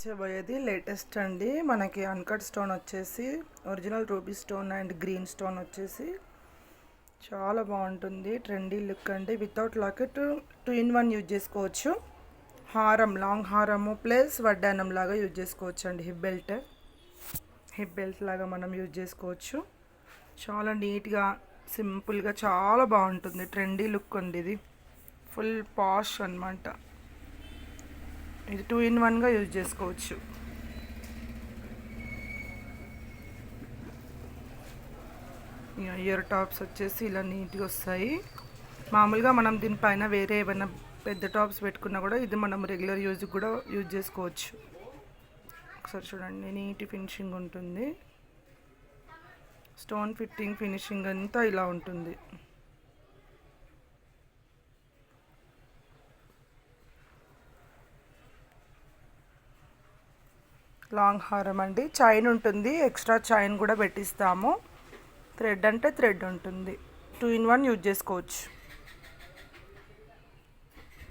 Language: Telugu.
చూపించబోయేది లేటెస్ట్ అండి. మనకి అన్కట్ స్టోన్ వచ్చేసి original ruby stone and green stone వచ్చేసి చాలా బాగుంటుంది. ట్రెండీ లుక్ అండి. వితౌట్ లాకెట్ 2-in-1 యూజ్ చేసుకోవచ్చు. హారం, లాంగ్ హారము ప్లస్ వడ్డానం లాగా యూజ్ చేసుకోవచ్చు అండి. హిప్ బెల్ట్ లాగా మనం యూజ్ చేసుకోవచ్చు. చాలా నీట్గా సింపుల్గా చాలా బాగుంటుంది. ట్రెండీ లుక్ ఉంది. ఇది ఫుల్ పాష్ అన్నమాట. ఇది 2-in-1గా యూజ్ చేసుకోవచ్చు. ఇయర్ టాప్స్ వచ్చేసి ఇలా నీట్గా వస్తాయి. మామూలుగా మనం దీనిపైన వేరే ఏమైనా పెద్ద టాప్స్ పెట్టుకున్నా కూడా ఇది మనం రెగ్యులర్ యూజ్ కూడా యూజ్ చేసుకోవచ్చు. ఒకసారి చూడండి, నీట్ ఫినిషింగ్ ఉంటుంది. స్టోన్ ఫిట్టింగ్ ఫినిషింగ్ అంతా ఇలా ఉంటుంది. లాంగ్ హారం అండి. చైన్ ఉంటుంది, ఎక్స్ట్రా చైన్ కూడా పెట్టిస్తాము. థ్రెడ్ అంటే థ్రెడ్ ఉంటుంది. 2-in-1 యూజ్ చేసుకోవచ్చు.